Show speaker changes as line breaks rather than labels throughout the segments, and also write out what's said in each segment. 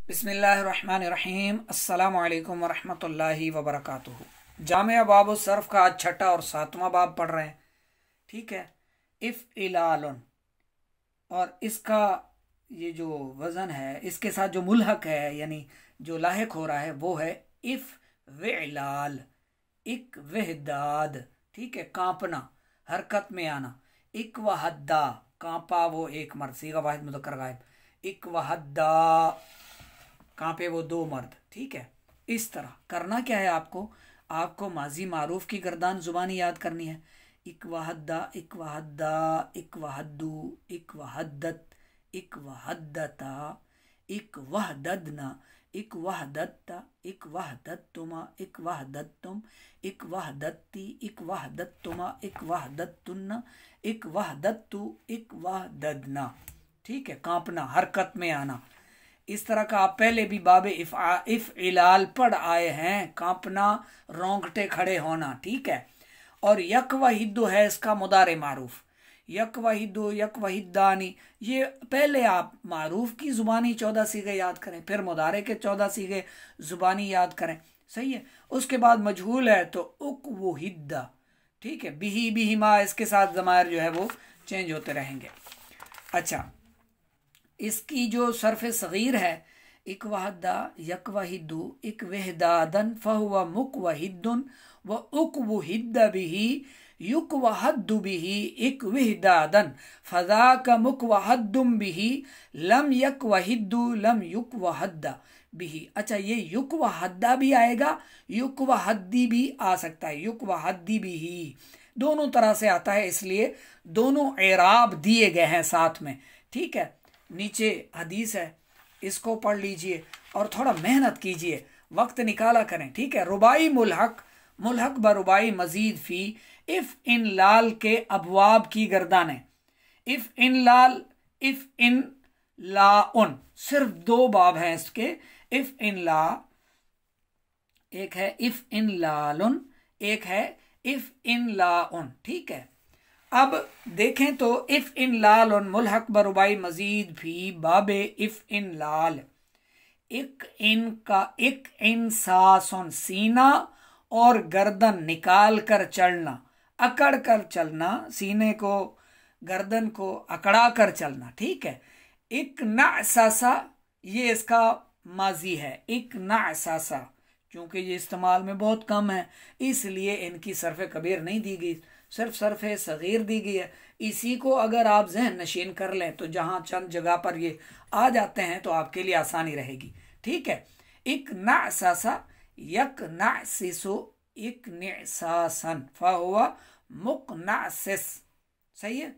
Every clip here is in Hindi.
बिस्मिल्लाहिर्रहमानिर्रहीम। अस्सलामु अलैकुम वरहमतुल्लाहि वबरकातुहू। जामिया बाब सर्फ का आज छठा और सातवां बाब पढ़ रहे हैं। ठीक है। इफ़ इलालन, और इसका ये जो वज़न है इसके साथ जो मुल्हक है यानी जो लाहिक हो रहा है वो है इफ़ विलाल, इक वहदाद। ठीक है। कांपना, हरकत में आना। इक वहद्दा, कांपा वो एक मर्द, सीगा वाहिद मुज़क्कर गायब। इक वहद्दा, कांपे वो दो मर्द। ठीक है। इस तरह करना क्या है आपको माजी मारूफ की गर्दान जुबानी याद करनी है। इक वहद्दा, इक वहद्दा, इक वहद्दू, इक वहद्दत, इक वहद्दता, इक वहददना, इक वहदत्ता, इक वहदत्तुमा, इक वहदत्तुम, इक वहदत्ती, इक वहदत्तुमा, इक वहदत्तुन्ना, इक वहदत्तु, इक वहददना। ठीक है। कांपना, हरकत में आना। इस तरह का आप पहले भी बाबे इफ इलाल पढ़ आए हैं। कांपना, रोंगटे खड़े होना। ठीक है। और यक वहिद्दो है इसका मुदारे मारूफ। यक वहिद्दो, यक वहिद्दानी, ये पहले आप मारूफ की जुबानी 14 सीगे याद करें, फिर मुदारे के 14 सीगे जुबानी याद करें। सही है। उसके बाद मजहूल है तो उक वो हिद्दा। ठीक है। बिही बिहिमा, इसके साथ जमायर जो है वो चेंज होते रहेंगे। अच्छा, इसकी जो सरफ सगीर है, इक वहदा, यक वहिदु, इक वहदादन, फहुवा मुक वहिदुन व उक वहिद बिही, युक वहद्दु बिही, इक वहदादन, फजा का मुक वहद्दुम बिही, लम यक वहिदु, लम युक वहद्दा बिही। अच्छा, ये युक वहद्दा भी आएगा, युक वहद्दी भी आ सकता है। युक वहद्दी बिही दोनों तरह से आता है, इसलिए दोनों एराब दिए गए हैं साथ में। ठीक है। नीचे हदीस है, इसको पढ़ लीजिए और थोड़ा मेहनत कीजिए, वक्त निकाला करें। ठीक है। रुबाई मुल्हक, मुल्हक बरुबाई मजीद फी, इफ इन लाल के अबवाब की गर्दानें। If in Lal, if in ला उन, सिर्फ दो बाब हैं इसके। इफ इन ला, एक है इफ इन लालुन, एक है इफ इन ला उन। ठीक है। अब देखें तो इफ इन लाल और मुल्हक बरुबाई मजीद भी बाबे इफ इन लाल, इक इन का इक इन सासन, सीना और गर्दन निकाल कर चलना, अकड़ कर चलना, सीने को गर्दन को अकड़ा कर चलना। ठीक है। इक नासासा, ये इसका माजी है। इक नासासा, क्योंकि ये इस्तेमाल में बहुत कम है इसलिए इनकी सरफ कबीर नहीं दी गई, सिर्फ सरफ सगीर दी गई है। इसी को अगर आप जहन नशीन कर लें तो जहां चंद जगह पर ये आ जाते हैं तो आपके लिए आसानी रहेगी। ठीक है। इक नासासा, यक नासिसु, इक निसासन, फहुवा मुकनासिस। सही है।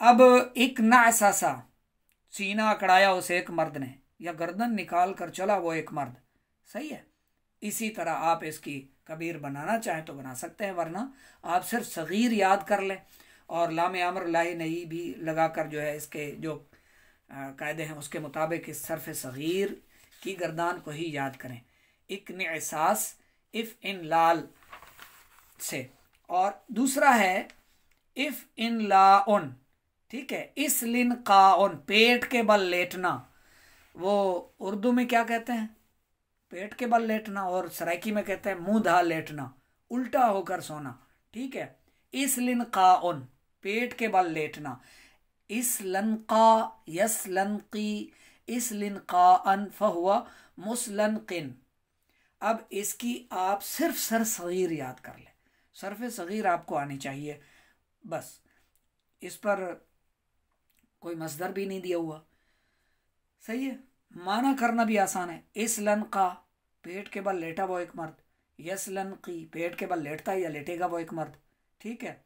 अब इक नासासा, सीना अकड़ाया उसे एक मर्द ने, या गर्दन निकाल कर चला वो एक मर्द। सही है। इसी तरह आप इसकी कबीर बनाना चाहें तो बना सकते हैं, वरना आप सिर्फ सगीर याद कर लें और लाम अमर लाही नहीं भी लगाकर जो है इसके जो कायदे हैं उसके मुताबिक इस सरफ सगीर की गर्दान को ही याद करें। इक निसास, इफ इन लाल से। और दूसरा है इफ इन लाउन। ठीक है। इस लिन काउन, पेट के बल लेटना, वो उर्दू में क्या कहते हैं, पेट के बल लेटना, और सराइकी में कहते हैं मुंह धा लेटना, उल्टा होकर सोना। ठीक है। इस लिनकाउन, पेट के बल लेटना। इस लनका, यस लनकी, इस लिनकाअन, फहुआ मुसलनकिन। अब इसकी आप सिर्फ सर सगीर याद कर लें, सरफ सगीर आपको आनी चाहिए बस। इस पर कोई मसदर भी नहीं दिया हुआ। सही है। माना करना भी आसान है। इस लनका, पेट के बल लेटा वो एक मर्द। यस लनकी, पेट के बल लेटता है या लेटेगा वो एक मर्द। ठीक है।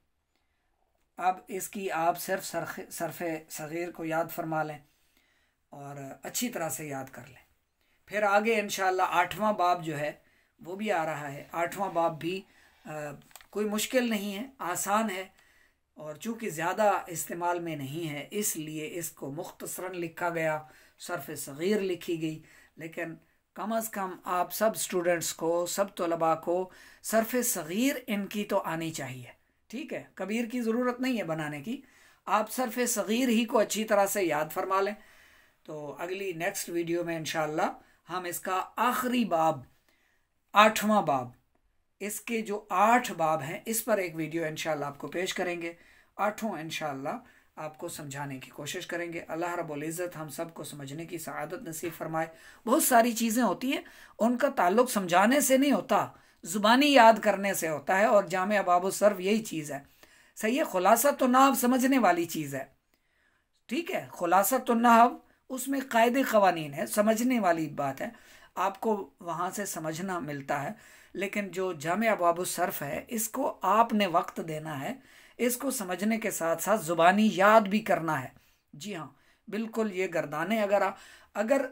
अब इसकी आप सिर्फ सरफे सगीर को याद फरमा लें और अच्छी तरह से याद कर लें। फिर आगे इंशाअल्लाह 8वां बाब जो है वो भी आ रहा है। 8वां बाब भी कोई मुश्किल नहीं है, आसान है, और चूँकि ज़्यादा इस्तेमाल में नहीं है इसलिए इसको मुख्तसरन लिखा गया, सरफ सगीर लिखी गई। लेकिन कम अज़ कम आप सब स्टूडेंट्स को, सब तलबा को सरफ सगीर इनकी तो आनी चाहिए। ठीक है। कबीर की ज़रूरत नहीं है बनाने की, आप सरफ सगीर ही को अच्छी तरह से याद फरमा लें तो अगली नेक्स्ट वीडियो में इंशाअल्लाह हम इसका आखिरी बाब, 8वां बाब, इसके जो 8 बाब हैं इस पर एक वीडियो इंशाअल्लाह आपको पेश करेंगे। 8 इंशाअल्लाह आपको समझाने की कोशिश करेंगे। अल्लाह रब्बुल इज़्ज़त हम सबको समझने की सआदत नसीब फरमाए। बहुत सारी चीज़ें होती हैं, उनका ताल्लुक समझाने से नहीं होता, ज़ुबानी याद करने से होता है, और जामिया बाबु सर्फ यही चीज़ है। सही है, खुलासा तो नाहव समझने वाली चीज़ है, ठीक है, खुलासा तो नाहव उसमें कायदे क़वानीन है, समझने वाली बात है, आपको वहाँ से समझना मिलता है। लेकिन जो जामिया बाबु सर्फ है, इसको आपने वक्त देना है, इसको समझने के साथ साथ ज़ुबानी याद भी करना है। जी हाँ, बिल्कुल, ये गर्दाने अगर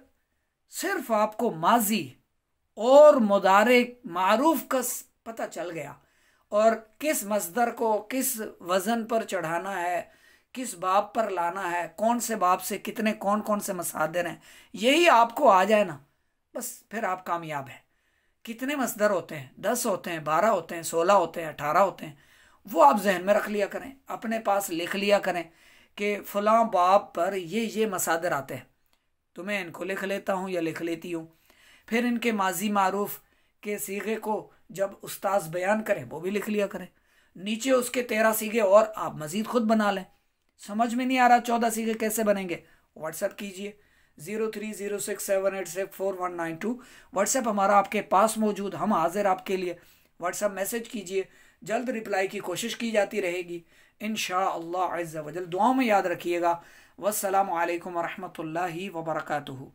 सिर्फ आपको माजी और मुदारे मारूफ का पता चल गया, और किस मस्दर को किस वज़न पर चढ़ाना है, किस बाब पर लाना है, कौन से बाब से कितने कौन कौन से मसादिर हैं, यही आपको आ जाए ना, बस फिर आप कामयाब हैं। कितने मस्दर होते हैं? 10 होते हैं, 12 होते हैं, 16 होते हैं, 18 होते हैं, वो आप जहन में रख लिया करें, अपने पास लिख लिया करें कि फ़लाँ बाब पर ये मसादिर आते हैं, तो मैं इनको लिख लेता हूँ या लिख लेती हूँ। फिर इनके माजी मारूफ के सीगे को जब उस्ताद बयान करें वो भी लिख लिया करें, नीचे उसके 13 सीगे और आप मज़ीद खुद बना लें। समझ में नहीं आ रहा 14 सीगे कैसे बनेंगे, व्हाट्सएप कीजिए 030678649192। व्हाट्सएप हमारा आपके पास मौजूद, हम हाजिर आपके लिए। व्हाट्सएप मैसेज कीजिए, जल्द रिप्लाई की कोशिश की जाती रहेगी इंशाअल्लाह अज़्ज़ व जल। दुआओं में याद रखिएगा। वस्सलामु अलैकुम व रहमतुल्लाहि व बरकातुहू।